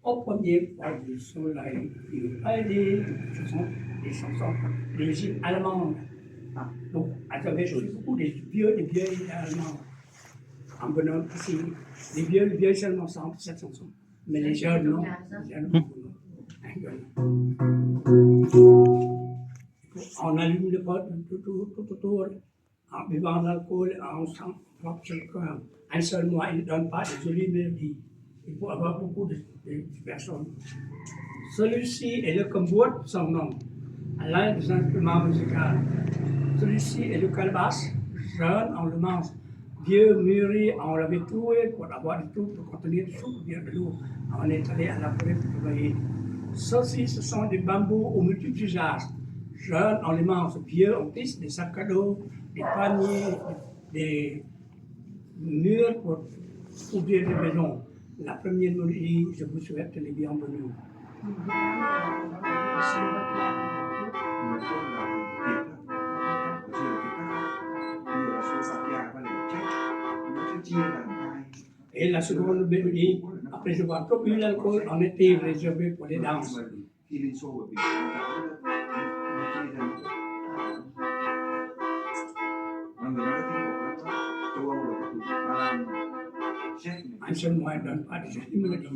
au premier point du soleil, il fallait, ce sont des chansons d'origine allemande. Donc, j'avais joué beaucoup des vieilles allemandes. En venant ici, les vieux seulement chantent cette chanson. Mais les jeunes, non. Les jeunes, non. On allume le pot tout autour, en buvant de l'alcool, en s'en propre sur le cœur. Un seul mois, il ne donne pas de jolies mélodies. Il faut avoir beaucoup de personnes. Celui-ci est le combourg, son nom, l'un des instruments musicaux. Celui-ci est le calebasse, jeune, on le mange. Vieux, mûri, on l'avait trouvé pour avoir du tout, pour contenir du soupe, bien de l'eau. On est allé à la forêt pour travailler. Ceux-ci, ce sont des bambous aux multiples usages. Jeunes, on les mange. Vieux, on tisse des sacs à dos, des paniers, des murs pour couvrir les maisons. La première mélodie, je vous souhaite les bienvenus. Et la seconde mélodie, après avoir trop bu l'alcool, on était réservé pour les danses. Un seul moyen donne pas de jolie mélodie.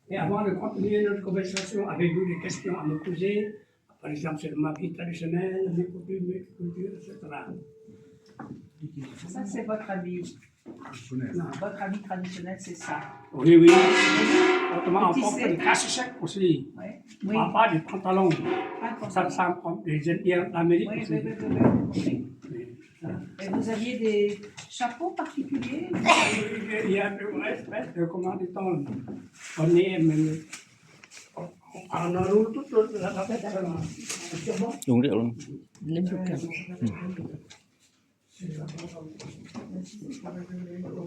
Et avant de continuer notre conversation, avez-vous des questions à me poser? Par exemple, sur ma vie traditionnelle, mes coutumes, mes cultures, etc. Ça, c'est votre habit. Non, votre habit traditionnel, c'est ça. Oui, oui. Autrement, on porte des casques secs aussi. Oui. On pas des pantalons. Ça ressemble comme les Indiens d'Amérique Oui, aussi. oui. Et vous aviez des chapeaux particuliers? Il y a une espèce de, comment dit-on, on est même, on enroule toute la tête. C'est bon? Uống rượu luôn.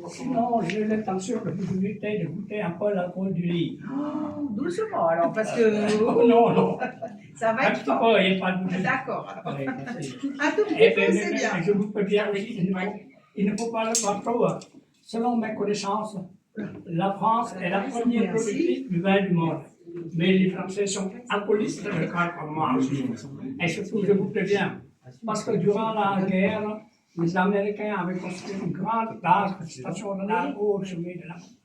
Sinon, j'ai l'intention de vous inviter de goûter un peu l'alcool du lit. Oh, doucement alors, parce que Oh, non. ça va Un être petit fort. peu, il n'y a pas de bougie. D'accord. Oui, merci. Un tout petit peu, c'est bien. Je vous préviens aussi, il ne faut pas le voir trop. Selon mes connaissances, la France est la première productrice du vin du monde. Mais les Français sont alcoolistes de cas comme moi aussi. Et surtout, je vous préviens, parce que durant la guerre, les Américains avaient construit une grande station de l'alcool au sommet de la montagne.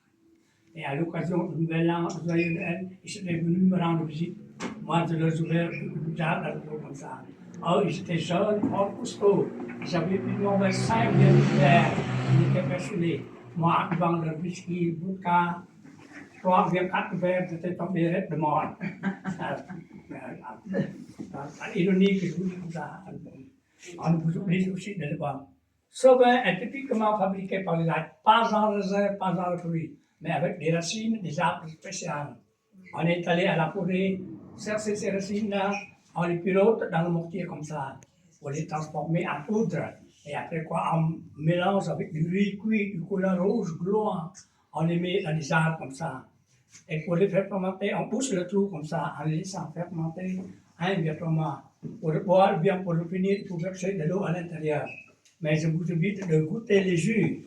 Et à l'occasion du Nouvel An, joyeux Noël, ils étaient venus me rendre visite. Moi, je leur ai ouvert une jarre d'alcool comme ça. Oh, ils étaient jeunes, forts, costauds. Ils avaient plus de mauvais 5 verres. Ils étaient passionnés. Moi, devant leur whisky, vodka, 3 ou 4 verres, j'étais tombé raide de mort. C'est ironique que je vous dis comme ça. On vous oblige aussi de le voir. Ce vin est typiquement fabriqué par les arbres, pas en raisin, pas en fruits, mais avec des racines des arbres spéciales. On est allé à la forêt chercher ces racines-là, on les pilote dans le mortier comme ça, pour les transformer en poudre. Et après quoi, on mélange avec du riz cuit, du couleur rouge, gluant, on les met dans des arbres comme ça. Et pour les faire fermenter, on pousse le trou comme ça, en les laissant fermenter indirectement. Pour le boire, bien pour le finir, il faut verser de l'eau à l'intérieur. Mais je vous invite de goûter les jus.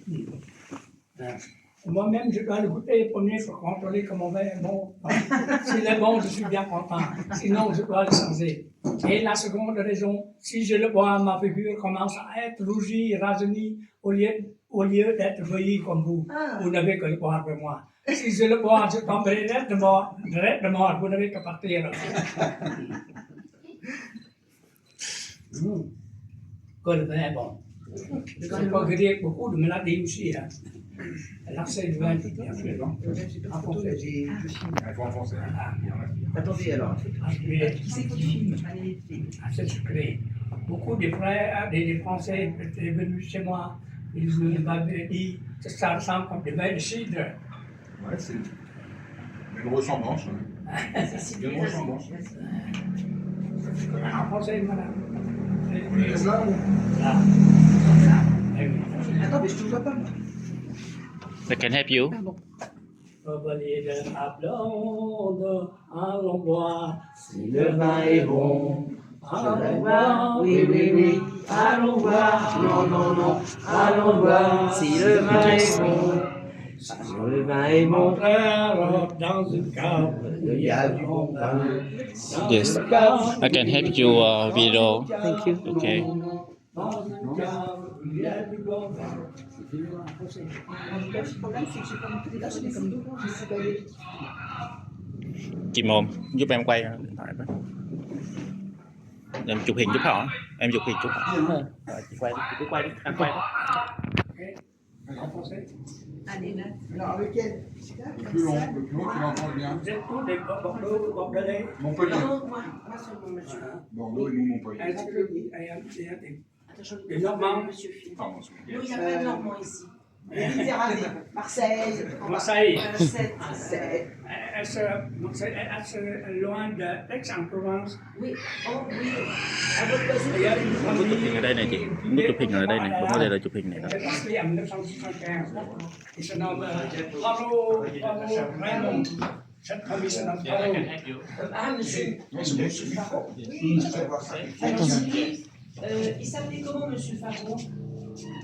Moi-même, je dois le goûter le premier pour contrôler comment vin est bon. S'il est bon, je suis bien content. Sinon, je dois le changer. Et la seconde raison, si je le bois, ma figure commence à être rougie, rajeunie, au lieu d'être vieillie comme vous. Vous n'avez que le boire pour moi. Si je le bois, je tomberai raide de mort. Vous n'avez qu'à partir. Que le vin est bon. Je ne peux pas guérir beaucoup de maladies aussi. L'accès du vin, c'est bien fait. En français. Il faut en français. Attendez alors. Qui c'est qui filme? C'est sucré. Beaucoup de frères, des Français étaient venus chez moi. Ils m'avaient dit que ça ressemble comme des vins de cidre. Ouais, c'est une ressemblance. C'est Une ressemblance. En français, madame. Mais ça, Attends, mais je ne vois pas. I can help you. Chevalier de la blonde, allons boire. Si le vin est bon, Allons boire. oui, allons voir, non, allons voir, si le vin est bon, Le vin est Mon bon. frère, dans une cave, Il y a du bon pain. dans Yes. une cave, I can help you video. Thank you. Okay. dans une cave, il y a du bon vin. Le problème, c'est que j'ai pas monté là, j'ai comme 2 ans, je sais pas aller. Chị Mồm, giúp em quay điện thoại với. Em chụp hình giúp họ. Em chụp hình giúp họ. Rồi, chị quay đi, chị cứ quay đi, em quay đó. En français. Allez, là. Alors avec elle. Le plus long, tu l'entends bien. Vous êtes tous des Bordelais. Montpellier. Non, moi seulement, monsieur. Bordeaux et nous, Montpellier. Est-ce que Attention, Les Normands. monsieur Philippe. Pardon, Nous, il n'y a pas de Normand ici. Méditerranée. Marseille. Marseille. C'est. Est-ce loin d'Aix en Provence? Oui, oh oui. À votre voisine. Il y a une Nút chụp hình ở đây này chị. Nút chụp hình ở đây này. Bấm vào đây là chụp hình này đó. Il est appelé en 1975. Il se nomme Paro Raymond. Cette famille se nomme Paro. Ah, monsieur. Non, c'est bon, c'est Faro. bon. Je sais voir ça. Alors, il s'appelait comment, monsieur Faro?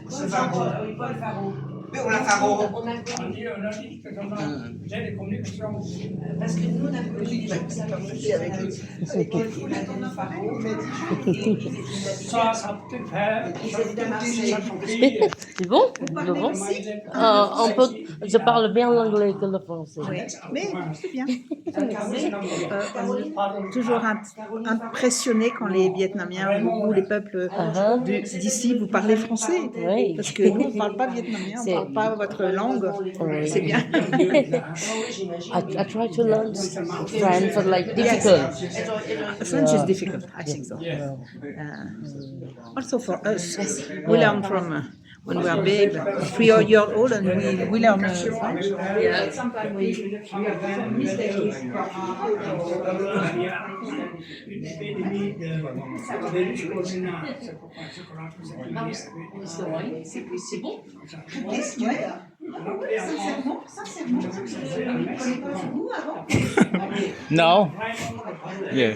Monsieur Faro. Oui, Paul Faro. Mais on l'a Faro. On a connu. On a dit que j'ai des communications. Parce que nous, on a connu des gens qui s'appelaient avec l'école qui m'a donné Faro. Ça peut faire. Ils habitent à Marseille. C'est bon? Le bon? Je parle bien l'anglais que le français. Oui, mais c'est bien. Caroline. Toujours impressionné quand les Vietnamiens ou les peuples d'ici vous parlez français. Oui. Parce que nous, on ne parle pas vietnamien, on ne parle pas votre langue. Oui. C'est bien. I try to learn French, but like difficult. French is difficult, I think so. Also for us, we learn from when we are big, 3 years old, and we learn French. Une épidémie de virus corona. C'est pourquoi je crois que c'est une C'est bon? Sincèrement, je ne connais pas ce goût avant. No. Yeah.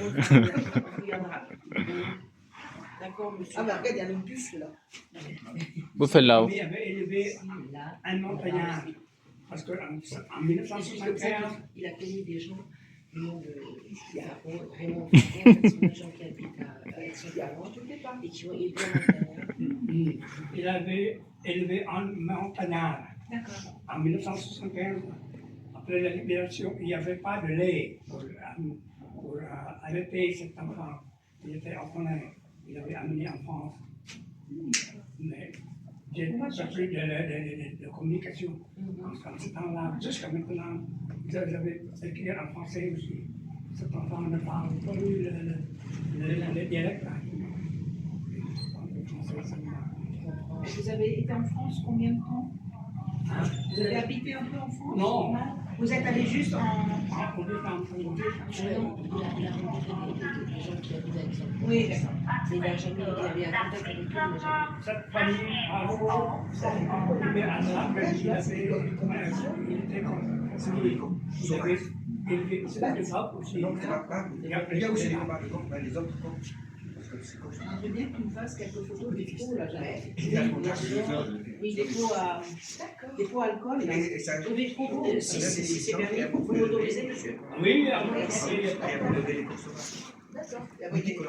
D'accord, monsieur. Ah, mais regarde, il y a une buffle là. Buffalo. Il avait élevé un montagnard. Parce qu'en 1975, Il a connu des gens du nom de Raymond Faro, ce sont des gens qui habitent à Aix-en-Provence et qui ont élevé un montagnard. il avait élevé un montagnard. D'accord. En 1975, après la libération, il n'y avait pas de lait pour allaiter cet enfant. Il était orphelin. Il avait amené en France. Mais j'ai pas plus de communication. En ce temps-là, jusqu'à maintenant, j'avais écrit en français aussi. Cet enfant ne parle pas le dialecte. Vous avez été en France combien de temps? Vous avez habité un peu en France? Non. Vous êtes allé juste en. On est en train de Non, il a rencontré des gens qui habitent à Aix-en-Provence. Oui, d'accord. Mais il n'a jamais il avait un contact avec eux, il n'a jamais. cette famille a occupé à ça, mais il était comme parce qu'il avait élevé ses femmes aussi. Donc, c'est pas. Il y a Il y a aussi plusieurs les autres comptes. Parce que c'est comme ça. Je veux bien que tu me fasses quelques photos des pots, là, j'arrête. Il y a le contact, Oui, des pots à... Des pots à alcool. et ça. Oui, si c'est permis, vous m'autorisez, monsieur? Oui, Et après, lever les consommateurs. D'accord. Et après, il dit qu'on a